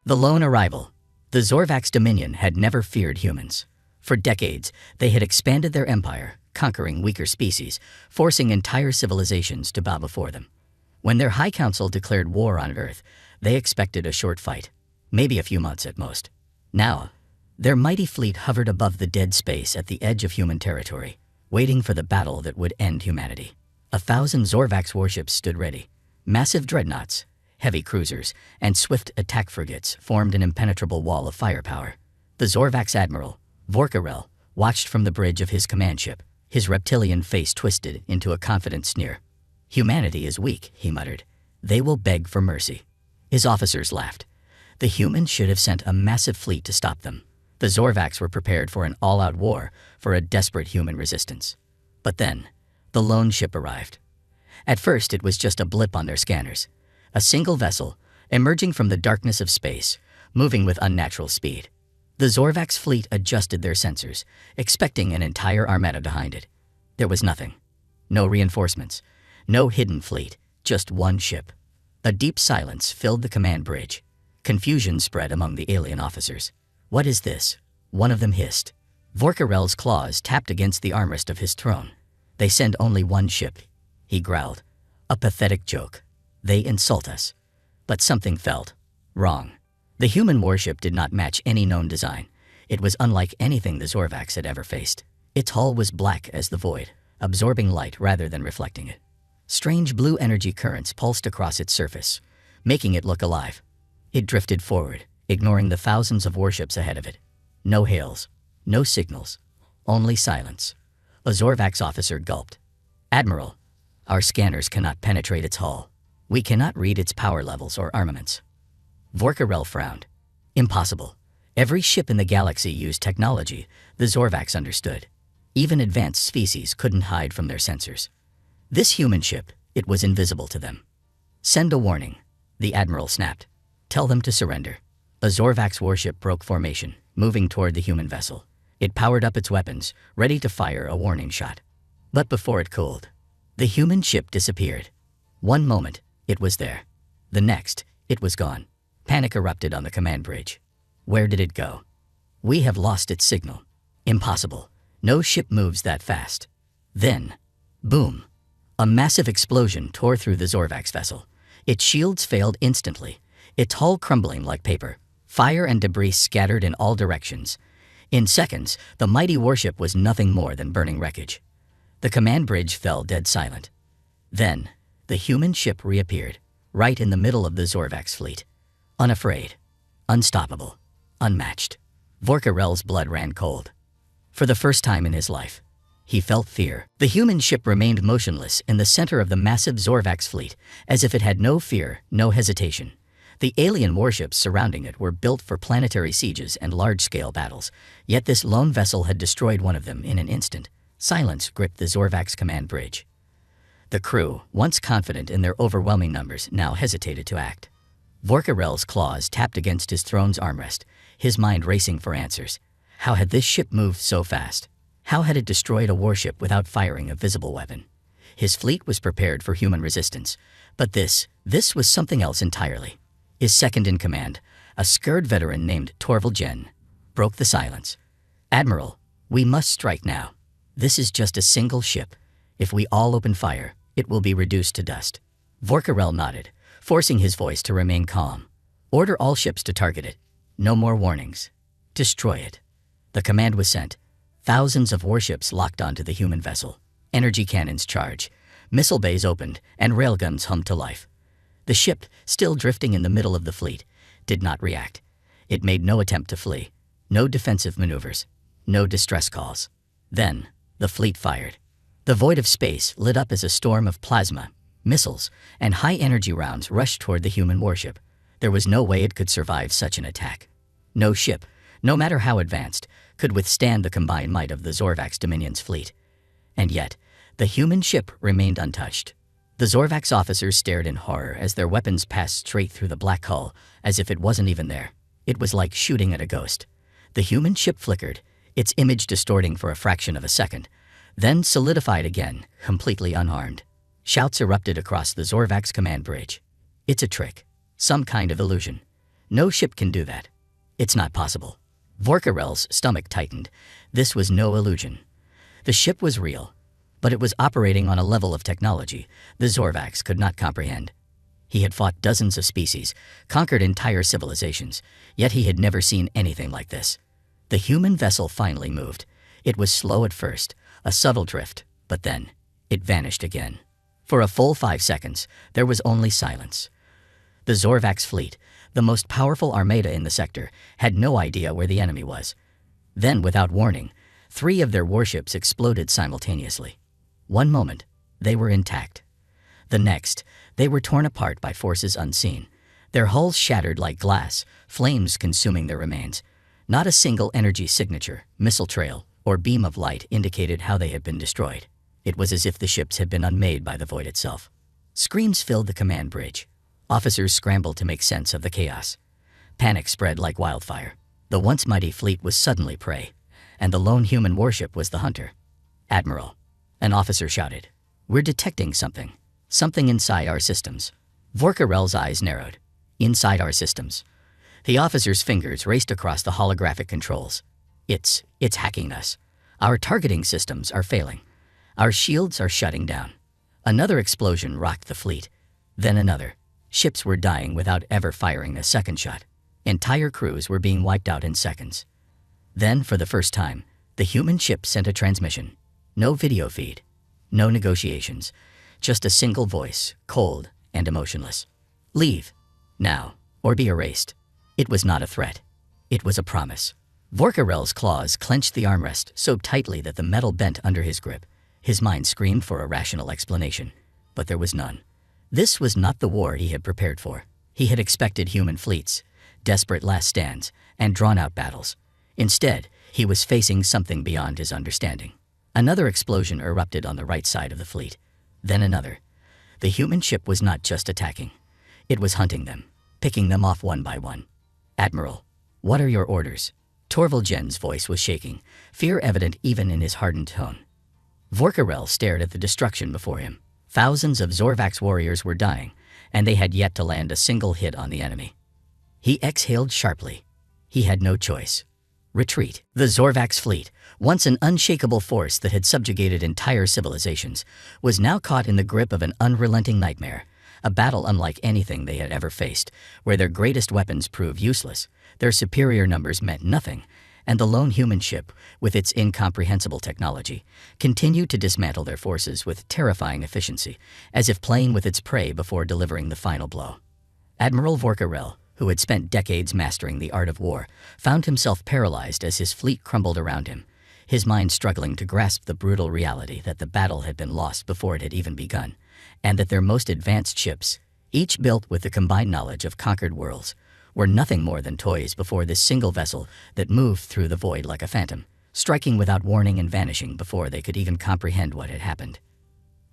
The lone arrival. The Zorvax Dominion had never feared humans. For decades, they had expanded their empire, conquering weaker species, forcing entire civilizations to bow before them. When their High Council declared war on Earth, they expected a short fight, maybe a few months at most. Now, their mighty fleet hovered above the dead space at the edge of human territory, waiting for the battle that would end humanity. 1,000 Zorvax warships stood ready. Massive dreadnoughts, heavy cruisers, and swift attack frigates formed an impenetrable wall of firepower. The Zorvax admiral, Vorkarel, watched from the bridge of his command ship, his reptilian face twisted into a confident sneer. "Humanity is weak," he muttered. "They will beg for mercy." His officers laughed. The humans should have sent a massive fleet to stop them. The Zorvax were prepared for an all-out war, for a desperate human resistance. But then, the lone ship arrived. At first, it was just a blip on their scanners. A single vessel, emerging from the darkness of space, moving with unnatural speed. The Zorvax fleet adjusted their sensors, expecting an entire armada behind it. There was nothing. No reinforcements. No hidden fleet. Just one ship. A deep silence filled the command bridge. Confusion spread among the alien officers. "What is this?" one of them hissed. Vorkarel's claws tapped against the armrest of his throne. "They send only one ship," he growled. "A pathetic joke. They insult us." But something felt wrong. The human warship did not match any known design. It was unlike anything the Zorvax had ever faced. Its hull was black as the void, absorbing light rather than reflecting it. Strange blue energy currents pulsed across its surface, making it look alive. It drifted forward, ignoring the thousands of warships ahead of it. No hails, no signals, only silence. A Zorvax officer gulped. "Admiral, our scanners cannot penetrate its hull. We cannot read its power levels or armaments." Vorkarel frowned. "Impossible. Every ship in the galaxy used technology the Zorvax understood. Even advanced species couldn't hide from their sensors. This human ship, it was invisible to them." "Send a warning," the admiral snapped. "Tell them to surrender." A Zorvax warship broke formation, moving toward the human vessel. It powered up its weapons, ready to fire a warning shot. But before it cooled, the human ship disappeared. One moment, it was there. The next, it was gone. Panic erupted on the command bridge. Where did it go? "We have lost its signal." "Impossible. No ship moves that fast." Then, boom. A massive explosion tore through the Zorvax vessel. Its shields failed instantly, its hull crumbling like paper. Fire and debris scattered in all directions. In seconds, the mighty warship was nothing more than burning wreckage. The command bridge fell dead silent. Then, the human ship reappeared, right in the middle of the Zorvax fleet. Unafraid, unstoppable, unmatched. Vorkarel's blood ran cold. For the first time in his life, he felt fear. The human ship remained motionless in the center of the massive Zorvax fleet, as if it had no fear, no hesitation. The alien warships surrounding it were built for planetary sieges and large-scale battles, yet this lone vessel had destroyed one of them in an instant. Silence gripped the Zorvax command bridge. The crew, once confident in their overwhelming numbers, now hesitated to act. Vorkarel's claws tapped against his throne's armrest, his mind racing for answers. How had this ship moved so fast? How had it destroyed a warship without firing a visible weapon? His fleet was prepared for human resistance, but this was something else entirely. His second-in-command, a scared veteran named Torvalgen, broke the silence. "Admiral, we must strike now. This is just a single ship. If we all open fire, it will be reduced to dust." Vorkarel nodded, forcing his voice to remain calm. "Order all ships to target it. No more warnings. Destroy it." The command was sent. Thousands of warships locked onto the human vessel. Energy cannons charged. Missile bays opened, and railguns hummed to life. The ship, still drifting in the middle of the fleet, did not react. It made no attempt to flee. No defensive maneuvers. No distress calls. Then, the fleet fired. The void of space lit up as a storm of plasma, missiles, and high-energy rounds rushed toward the human warship. There was no way it could survive such an attack. No ship, no matter how advanced, could withstand the combined might of the Zorvax Dominion's fleet. And yet, the human ship remained untouched. The Zorvax officers stared in horror as their weapons passed straight through the black hull, as if it wasn't even there. It was like shooting at a ghost. The human ship flickered, its image distorting for a fraction of a second, then solidified again, completely unharmed. Shouts erupted across the Zorvax command bridge. "It's a trick. Some kind of illusion. No ship can do that. It's not possible. Vorkarel's stomach tightened. This was no illusion. The ship was real, but it was operating on a level of technology the Zorvax could not comprehend. He had fought dozens of species, conquered entire civilizations, yet he had never seen anything like this. The human vessel finally moved. It was slow at first, a subtle drift, but then it vanished again. For a full 5 seconds, there was only silence. The Zorvax fleet, the most powerful armada in the sector, had no idea where the enemy was. Then, without warning, 3 of their warships exploded simultaneously. One moment, they were intact. The next, they were torn apart by forces unseen. Their hulls shattered like glass, flames consuming their remains. Not a single energy signature, missile trail, or beam of light indicated how they had been destroyed. It was as if the ships had been unmade by the void itself. Screams filled the command bridge. Officers scrambled to make sense of the chaos. Panic spread like wildfire. The once mighty fleet was suddenly prey, and the lone human warship was the hunter. "Admiral," an officer shouted, "we're detecting something. Something inside our systems." Vorkarel's eyes narrowed. Inside our systems. The officer's fingers raced across the holographic controls. It's hacking us. Our targeting systems are failing. Our shields are shutting down." Another explosion rocked the fleet. Then another. Ships were dying without ever firing a second shot. Entire crews were being wiped out in seconds. Then, for the first time, the human ship sent a transmission. No video feed. No negotiations. Just a single voice, cold and emotionless. "Leave. Now. Or be erased." It was not a threat. It was a promise. Vorkarel's claws clenched the armrest so tightly that the metal bent under his grip. His mind screamed for a rational explanation, but there was none. This was not the war he had prepared for. He had expected human fleets, desperate last stands, and drawn-out battles. Instead, he was facing something beyond his understanding. Another explosion erupted on the right side of the fleet. Then another. The human ship was not just attacking. It was hunting them, picking them off one by one. "Admiral, what are your orders?" Torvalgen's voice was shaking, fear evident even in his hardened tone. Vorkarel stared at the destruction before him. Thousands of Zorvax warriors were dying, and they had yet to land a single hit on the enemy. He exhaled sharply. He had no choice. Retreat. The Zorvax fleet, once an unshakable force that had subjugated entire civilizations, was now caught in the grip of an unrelenting nightmare, a battle unlike anything they had ever faced, where their greatest weapons proved useless, their superior numbers meant nothing, and the lone human ship, with its incomprehensible technology, continued to dismantle their forces with terrifying efficiency, as if playing with its prey before delivering the final blow. Admiral Vorkarel, who had spent decades mastering the art of war, found himself paralyzed as his fleet crumbled around him, his mind struggling to grasp the brutal reality that the battle had been lost before it had even begun, and that their most advanced ships, each built with the combined knowledge of conquered worlds, were nothing more than toys before this single vessel that moved through the void like a phantom, striking without warning and vanishing before they could even comprehend what had happened.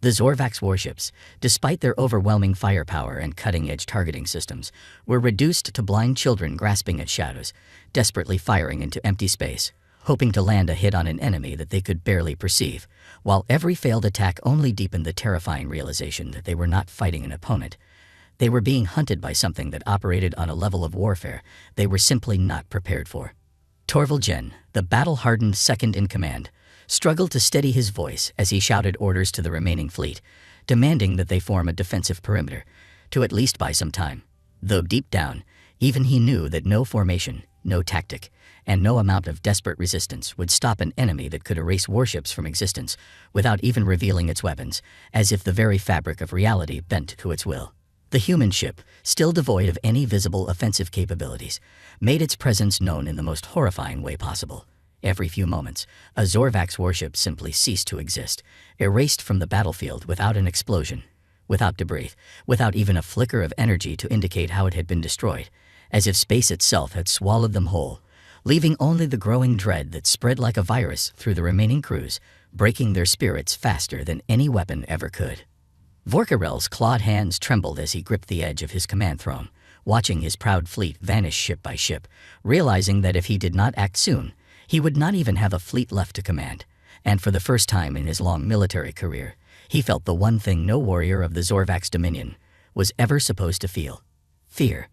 The Zorvax warships, despite their overwhelming firepower and cutting-edge targeting systems, were reduced to blind children grasping at shadows, desperately firing into empty space, hoping to land a hit on an enemy that they could barely perceive, while every failed attack only deepened the terrifying realization that they were not fighting an opponent. They were being hunted by something that operated on a level of warfare they were simply not prepared for. Torvalgen, the battle-hardened second-in-command, struggled to steady his voice as he shouted orders to the remaining fleet, demanding that they form a defensive perimeter, to at least buy some time. Though deep down, even he knew that no formation, no tactic, and no amount of desperate resistance would stop an enemy that could erase warships from existence without even revealing its weapons, as if the very fabric of reality bent to its will. The human ship, still devoid of any visible offensive capabilities, made its presence known in the most horrifying way possible. Every few moments, a Zorvax warship simply ceased to exist, erased from the battlefield without an explosion, without debris, without even a flicker of energy to indicate how it had been destroyed, as if space itself had swallowed them whole, leaving only the growing dread that spread like a virus through the remaining crews, breaking their spirits faster than any weapon ever could. Vorkarel's clawed hands trembled as he gripped the edge of his command throne, watching his proud fleet vanish ship by ship, realizing that if he did not act soon, he would not even have a fleet left to command, and for the first time in his long military career, he felt the one thing no warrior of the Zorvax Dominion was ever supposed to feel: fear.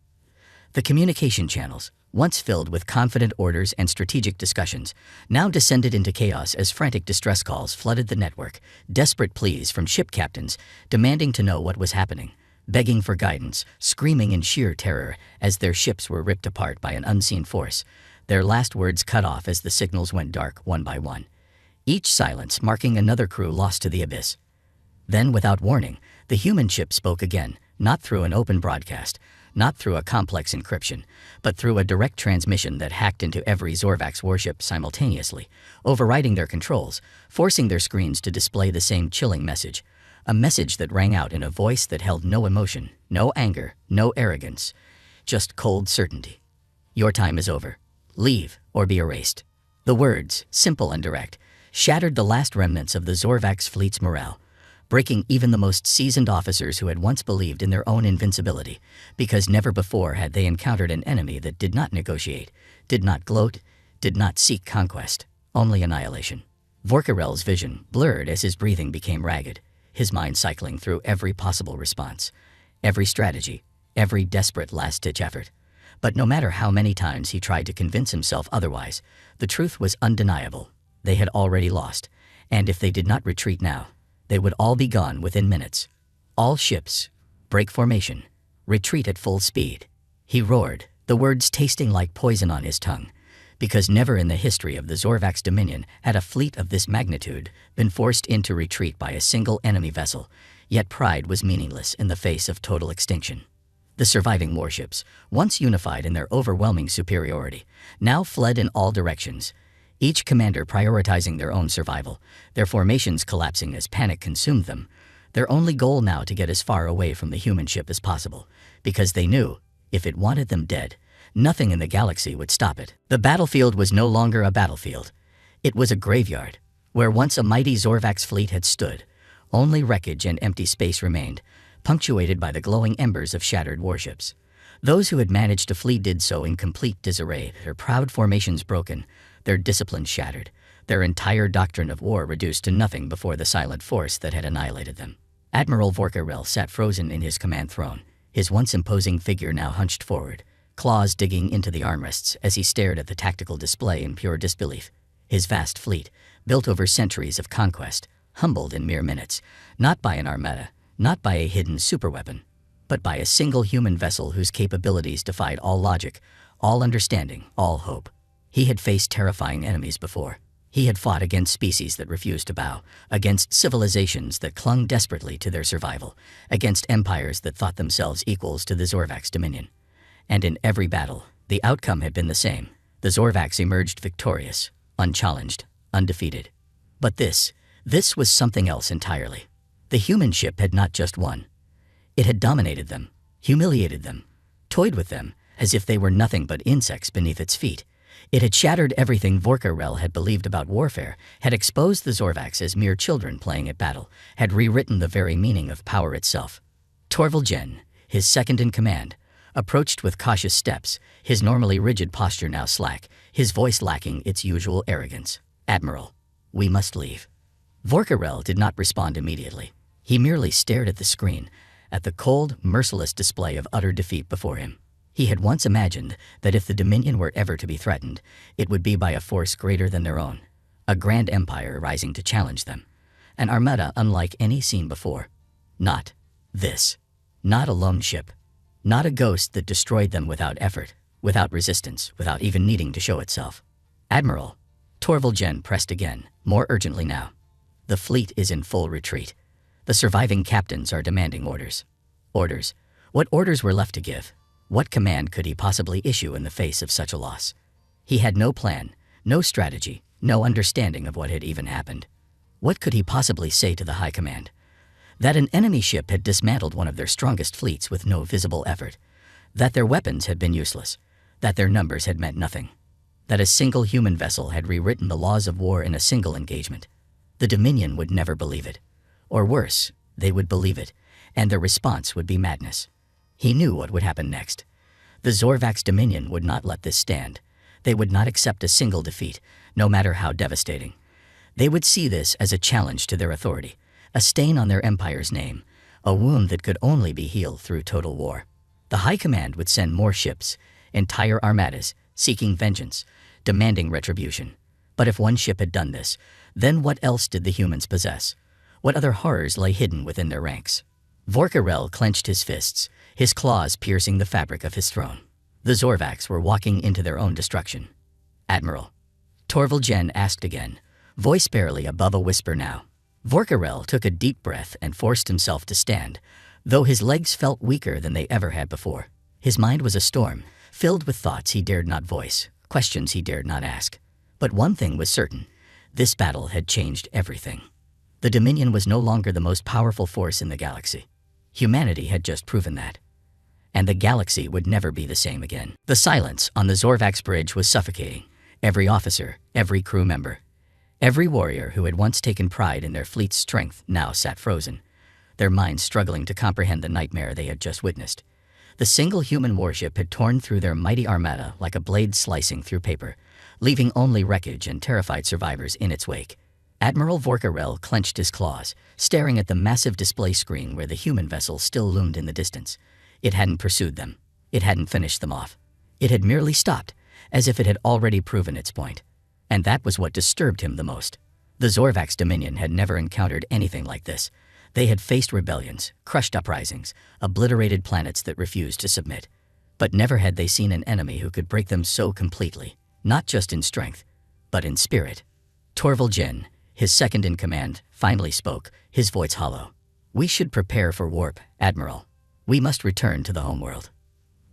The communication channels, once filled with confident orders and strategic discussions, now descended into chaos as frantic distress calls flooded the network, desperate pleas from ship captains demanding to know what was happening, begging for guidance, screaming in sheer terror as their ships were ripped apart by an unseen force, their last words cut off as the signals went dark one by one, each silence marking another crew lost to the abyss. Then, without warning, the human ship spoke again, not through an open broadcast, not through a complex encryption, but through a direct transmission that hacked into every Zorvax warship simultaneously, overriding their controls, forcing their screens to display the same chilling message, a message that rang out in a voice that held no emotion, no anger, no arrogance, just cold certainty. Your time is over. Leave or be erased. The words, simple and direct, shattered the last remnants of the Zorvax fleet's morale, breaking even the most seasoned officers who had once believed in their own invincibility, because never before had they encountered an enemy that did not negotiate, did not gloat, did not seek conquest, only annihilation. Vorkarel's vision blurred as his breathing became ragged, his mind cycling through every possible response, every strategy, every desperate last-ditch effort. But no matter how many times he tried to convince himself otherwise, the truth was undeniable. They had already lost, and if they did not retreat now, they would all be gone within minutes. All ships, break formation, retreat at full speed. He roared, the words tasting like poison on his tongue, because never in the history of the Zorvax Dominion had a fleet of this magnitude been forced into retreat by a single enemy vessel, yet pride was meaningless in the face of total extinction. The surviving warships, once unified in their overwhelming superiority, now fled in all directions, each commander prioritizing their own survival, their formations collapsing as panic consumed them, their only goal now to get as far away from the human ship as possible, because they knew, if it wanted them dead, nothing in the galaxy would stop it. The battlefield was no longer a battlefield. It was a graveyard, where once a mighty Zorvax fleet had stood. Only wreckage and empty space remained, punctuated by the glowing embers of shattered warships. Those who had managed to flee did so in complete disarray, their proud formations broken, their discipline shattered, their entire doctrine of war reduced to nothing before the silent force that had annihilated them. Admiral Vorkarel sat frozen in his command throne, his once imposing figure now hunched forward, claws digging into the armrests as he stared at the tactical display in pure disbelief. His vast fleet, built over centuries of conquest, humbled in mere minutes, not by an armada, not by a hidden superweapon, but by a single human vessel whose capabilities defied all logic, all understanding, all hope. He had faced terrifying enemies before. He had fought against species that refused to bow, against civilizations that clung desperately to their survival, against empires that thought themselves equals to the Zorvax Dominion. And in every battle, the outcome had been the same. The Zorvax emerged victorious, unchallenged, undefeated. But this was something else entirely. The human ship had not just won. It had dominated them, humiliated them, toyed with them as if they were nothing but insects beneath its feet. It had shattered everything Vorkarel had believed about warfare, had exposed the Zorvax as mere children playing at battle, had rewritten the very meaning of power itself. Torvald Jen, his second in command, approached with cautious steps, his normally rigid posture now slack, his voice lacking its usual arrogance. "Admiral, we must leave." Vorkarel did not respond immediately. He merely stared at the screen, at the cold, merciless display of utter defeat before him. He had once imagined that if the Dominion were ever to be threatened, it would be by a force greater than their own, a grand empire rising to challenge them, an armada unlike any seen before. Not this. Not a lone ship. Not a ghost that destroyed them without effort, without resistance, without even needing to show itself. "Admiral," Torvald Jen pressed again, more urgently now. "The fleet is in full retreat. The surviving captains are demanding orders." Orders? What orders were left to give? What command could he possibly issue in the face of such a loss? He had no plan, no strategy, no understanding of what had even happened. What could he possibly say to the high command? That an enemy ship had dismantled one of their strongest fleets with no visible effort, that their weapons had been useless, that their numbers had meant nothing, that a single human vessel had rewritten the laws of war in a single engagement. The Dominion would never believe it. Or worse, they would believe it, and their response would be madness. He knew what would happen next. The Zorvax Dominion would not let this stand. They would not accept a single defeat, no matter how devastating. They would see this as a challenge to their authority, a stain on their empire's name, a wound that could only be healed through total war. The High Command would send more ships, entire armadas, seeking vengeance, demanding retribution. But if one ship had done this, then what else did the humans possess? What other horrors lay hidden within their ranks? Vorkarel clenched his fists, his claws piercing the fabric of his throne. The Zorvax were walking into their own destruction. "Admiral," Torvaljen asked again, voice barely above a whisper now. Vorkarel took a deep breath and forced himself to stand, though his legs felt weaker than they ever had before. His mind was a storm, filled with thoughts he dared not voice, questions he dared not ask. But one thing was certain: this battle had changed everything. The Dominion was no longer the most powerful force in the galaxy. Humanity had just proven that. And the galaxy would never be the same again. The silence on the Zorvax bridge was suffocating. Every officer, every crew member, every warrior who had once taken pride in their fleet's strength now sat frozen, their minds struggling to comprehend the nightmare they had just witnessed. The single human warship had torn through their mighty armada like a blade slicing through paper, leaving only wreckage and terrified survivors in its wake. Admiral Vorkarel clenched his claws, staring at the massive display screen where the human vessel still loomed in the distance. It hadn't pursued them. It hadn't finished them off. It had merely stopped, as if it had already proven its point. And that was what disturbed him the most. The Zorvax Dominion had never encountered anything like this. They had faced rebellions, crushed uprisings, obliterated planets that refused to submit. But never had they seen an enemy who could break them so completely, not just in strength, but in spirit. Torvaljen, his second in command, finally spoke, his voice hollow. "We should prepare for warp, Admiral. We must return to the homeworld."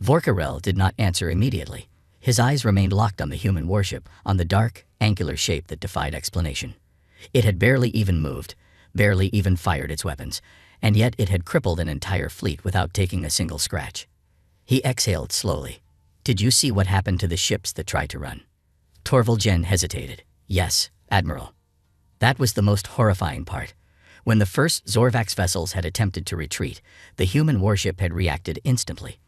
Vorkarel did not answer immediately. His eyes remained locked on the human warship, on the dark, angular shape that defied explanation. It had barely even moved, barely even fired its weapons, and yet it had crippled an entire fleet without taking a single scratch. He exhaled slowly. "Did you see what happened to the ships that tried to run?" Torvaljen hesitated. "Yes, Admiral." That was the most horrifying part. When the first Zorvax vessels had attempted to retreat, the human warship had reacted instantly.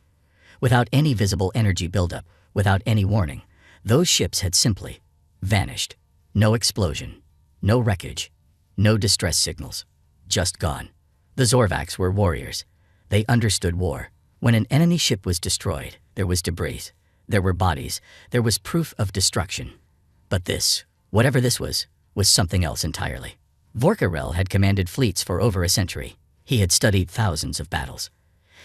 Without any visible energy buildup, without any warning, those ships had simply vanished. No explosion, no wreckage, no distress signals, just gone. The Zorvax were warriors. They understood war. When an enemy ship was destroyed, there was debris, there were bodies, there was proof of destruction. But this, whatever this was something else entirely. Vorkarel had commanded fleets for over a century. He had studied thousands of battles.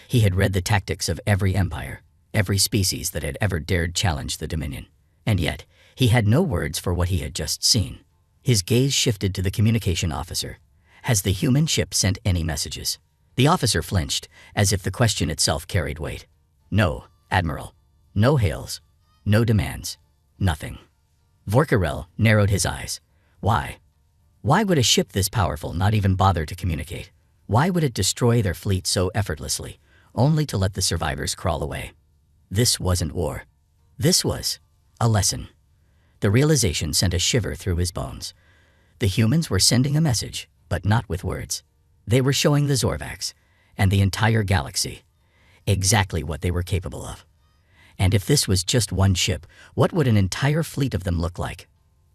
He had read the tactics of every empire, every species that had ever dared challenge the Dominion. And yet, he had no words for what he had just seen. His gaze shifted to the communication officer. "Has the human ship sent any messages?" The officer flinched, as if the question itself carried weight. "No, Admiral. No hails. No demands. Nothing." Vorkarel narrowed his eyes. Why? Why would a ship this powerful not even bother to communicate? Why would it destroy their fleet so effortlessly, only to let the survivors crawl away? This wasn't war. This was a lesson. The realization sent a shiver through his bones. The humans were sending a message, but not with words. They were showing the Zorvax, and the entire galaxy, exactly what they were capable of. And if this was just one ship, what would an entire fleet of them look like?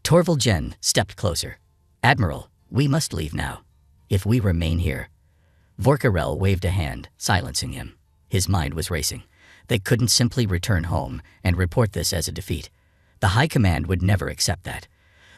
Torvaljen stepped closer. "Admiral, we must leave now. If we remain here..." Vorkarel waved a hand, silencing him. His mind was racing. They couldn't simply return home and report this as a defeat. The High Command would never accept that.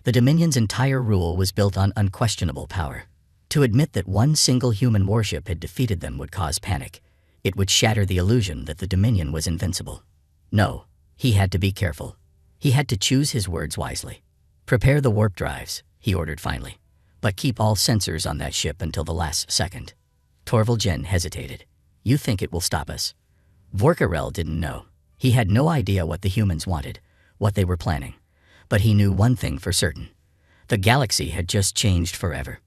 The Dominion's entire rule was built on unquestionable power. To admit that one single human warship had defeated them would cause panic. It would shatter the illusion that the Dominion was invincible. No, he had to be careful. He had to choose his words wisely. "Prepare the warp drives," he ordered finally, "but keep all sensors on that ship until the last second." Torvaljen hesitated. "You think it will stop us?" Vorkarel didn't know. He had no idea what the humans wanted, what they were planning. But he knew one thing for certain. The galaxy had just changed forever.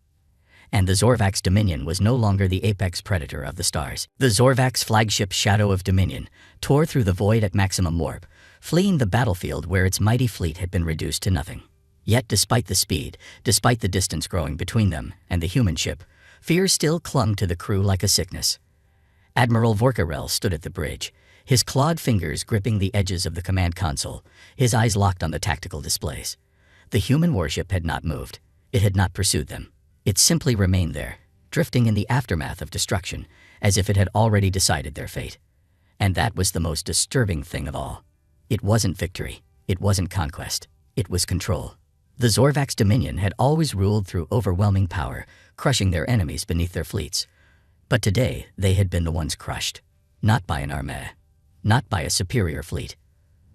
And the Zorvax Dominion was no longer the apex predator of the stars. The Zorvax flagship Shadow of Dominion tore through the void at maximum warp, fleeing the battlefield where its mighty fleet had been reduced to nothing. Yet despite the speed, despite the distance growing between them and the human ship, fear still clung to the crew like a sickness. Admiral Vorkarel stood at the bridge, his clawed fingers gripping the edges of the command console, his eyes locked on the tactical displays. The human warship had not moved. It had not pursued them. It simply remained there, drifting in the aftermath of destruction, as if it had already decided their fate. And that was the most disturbing thing of all. It wasn't victory. It wasn't conquest. It was control. The Zorvax dominion had always ruled through overwhelming power, crushing their enemies beneath their fleets. But today, they had been the ones crushed. Not by an armée. Not by a superior fleet.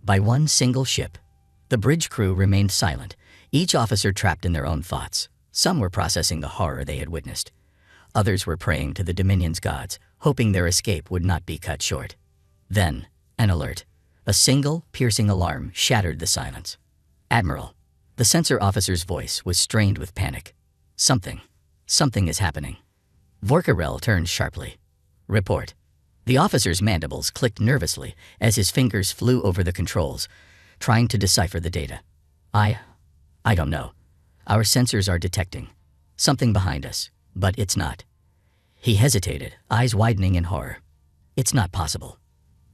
By one single ship. The bridge crew remained silent, each officer trapped in their own thoughts. Some were processing the horror they had witnessed. Others were praying to the Dominion's gods, hoping their escape would not be cut short. Then, an alert. A single, piercing alarm shattered the silence. "Admiral." The sensor officer's voice was strained with panic. Something is happening." Vorkarel turned sharply. "Report." The officer's mandibles clicked nervously as his fingers flew over the controls, trying to decipher the data. I don't know. Our sensors are detecting something behind us, but it's not." He hesitated, eyes widening in horror. "It's not possible."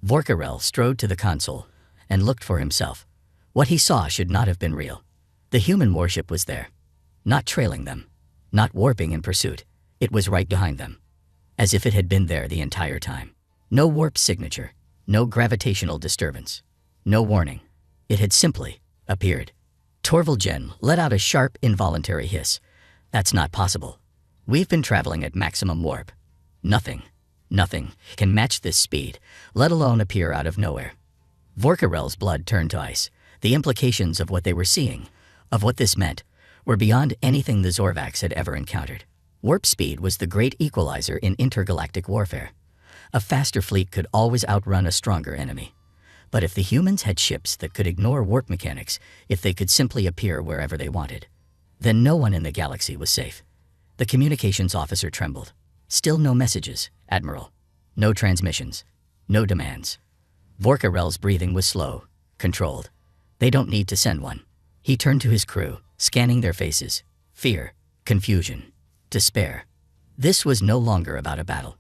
Vorkarel strode to the console and looked for himself. What he saw should not have been real. The human warship was there, not trailing them, not warping in pursuit. It was right behind them, as if it had been there the entire time. No warp signature, no gravitational disturbance, no warning. It had simply appeared. Torvalgen let out a sharp, involuntary hiss. "That's not possible. We've been traveling at maximum warp. Nothing can match this speed, let alone appear out of nowhere." Vorkarel's blood turned to ice. The implications of what they were seeing, of what this meant, were beyond anything the Zorvax had ever encountered. Warp speed was the great equalizer in intergalactic warfare. A faster fleet could always outrun a stronger enemy. But if the humans had ships that could ignore warp mechanics, if they could simply appear wherever they wanted, then no one in the galaxy was safe. The communications officer trembled. "Still no messages, Admiral. No transmissions. No demands." Vorkarel's breathing was slow, controlled. "They don't need to send one." He turned to his crew, scanning their faces. Fear, confusion, despair. This was no longer about a battle.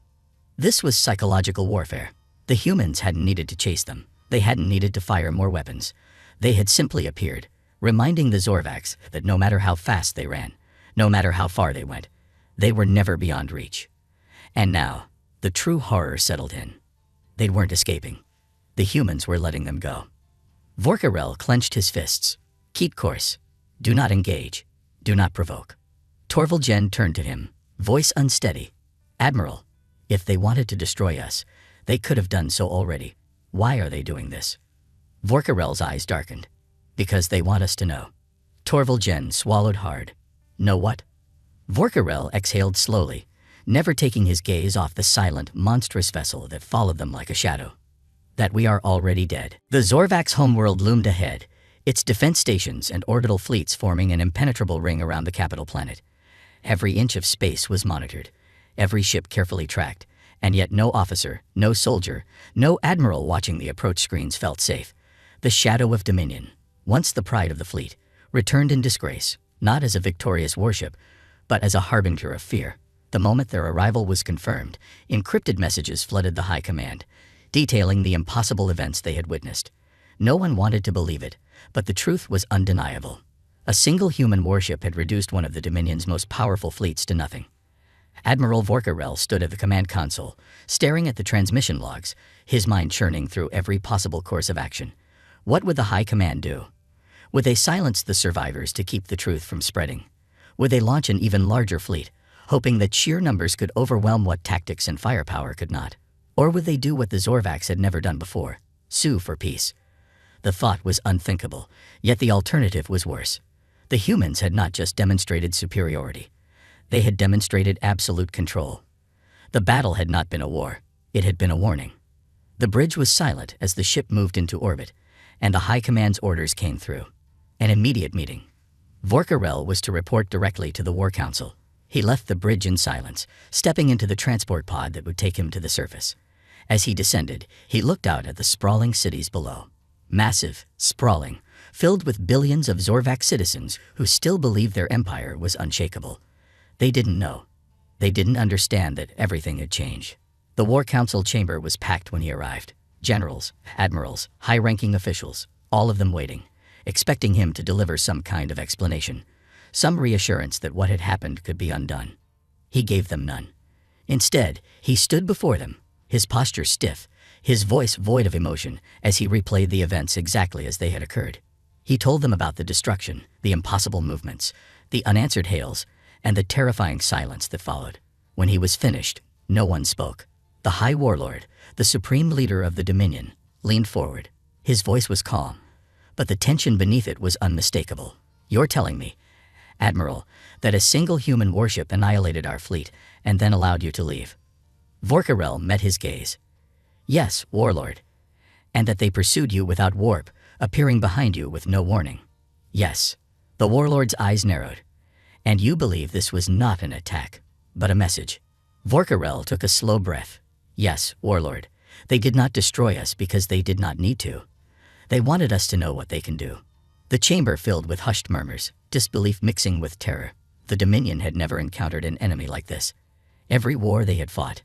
This was psychological warfare. The humans hadn't needed to chase them. They hadn't needed to fire more weapons. They had simply appeared, reminding the Zorvax that no matter how fast they ran, no matter how far they went, they were never beyond reach. And now, the true horror settled in. They weren't escaping. The humans were letting them go. Vorkarel clenched his fists. "Keep course. Do not engage. Do not provoke." Torvalgen turned to him, voice unsteady. "Admiral, if they wanted to destroy us, they could have done so already. Why are they doing this?" Vorkarel's eyes darkened. "Because they want us to know." Torvalgen swallowed hard. "Know what?" Vorkarel exhaled slowly, never taking his gaze off the silent, monstrous vessel that followed them like a shadow. "That we are already dead." The Zorvax homeworld loomed ahead, its defense stations and orbital fleets forming an impenetrable ring around the capital planet. Every inch of space was monitored, every ship carefully tracked, and yet no officer, no soldier, no admiral watching the approach screens felt safe. The shadow of Dominion, once the pride of the fleet, returned in disgrace, not as a victorious warship, but as a harbinger of fear. The moment their arrival was confirmed, encrypted messages flooded the High Command, detailing the impossible events they had witnessed. No one wanted to believe it, but the truth was undeniable. A single human warship had reduced one of the Dominion's most powerful fleets to nothing. Admiral Vorkarel stood at the command console, staring at the transmission logs, his mind churning through every possible course of action. What would the High Command do? Would they silence the survivors to keep the truth from spreading? Would they launch an even larger fleet, hoping that sheer numbers could overwhelm what tactics and firepower could not? Or would they do what the Zorvax had never done before, sue for peace? The thought was unthinkable, yet the alternative was worse. The humans had not just demonstrated superiority. They had demonstrated absolute control. The battle had not been a war. It had been a warning. The bridge was silent as the ship moved into orbit, and the High Command's orders came through. An immediate meeting. Vorkarel was to report directly to the War Council. He left the bridge in silence, stepping into the transport pod that would take him to the surface. As he descended, he looked out at the sprawling cities below. Massive, sprawling, filled with billions of Zorvax citizens who still believed their empire was unshakable. They didn't know. They didn't understand that everything had changed. The War Council chamber was packed when he arrived. Generals, admirals, high-ranking officials, all of them waiting, expecting him to deliver some kind of explanation, some reassurance that what had happened could be undone. He gave them none. Instead, he stood before them, his posture stiff, his voice void of emotion as he replayed the events exactly as they had occurred. He told them about the destruction, the impossible movements, the unanswered hails, and the terrifying silence that followed. When he was finished, no one spoke. The High Warlord, the supreme leader of the Dominion, leaned forward. His voice was calm, but the tension beneath it was unmistakable. "You're telling me, Admiral, that a single human warship annihilated our fleet and then allowed you to leave?" Vorkarel met his gaze. "Yes, Warlord. And that they pursued you without warp, appearing behind you with no warning?" "Yes." The Warlord's eyes narrowed. "And you believe this was not an attack, but a message?" Vorkarel took a slow breath. "Yes, Warlord. They did not destroy us because they did not need to. They wanted us to know what they can do." The chamber filled with hushed murmurs, disbelief mixing with terror. The Dominion had never encountered an enemy like this. Every war they had fought,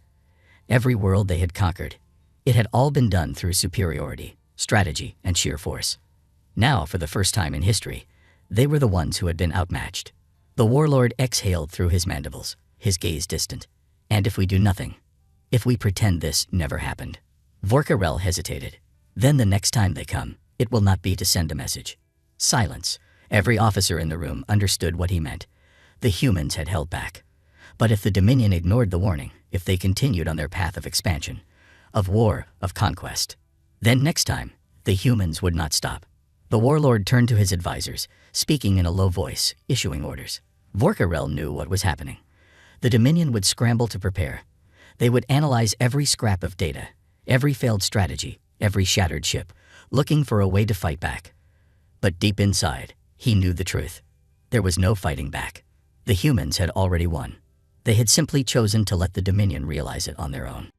every world they had conquered, it had all been done through superiority, strategy, and sheer force. Now, for the first time in history, they were the ones who had been outmatched. The Warlord exhaled through his mandibles, his gaze distant. "And if we do nothing? If we pretend this never happened?" Vorkarel hesitated. "Then the next time they come, it will not be to send a message." Silence. Every officer in the room understood what he meant. The humans had held back. But if the Dominion ignored the warning, if they continued on their path of expansion, of war, of conquest, then next time, the humans would not stop. The Warlord turned to his advisors, speaking in a low voice, issuing orders. Vorkarel knew what was happening. The Dominion would scramble to prepare. They would analyze every scrap of data, every failed strategy, every shattered ship, looking for a way to fight back. But deep inside, he knew the truth. There was no fighting back. The humans had already won. They had simply chosen to let the Dominion realize it on their own.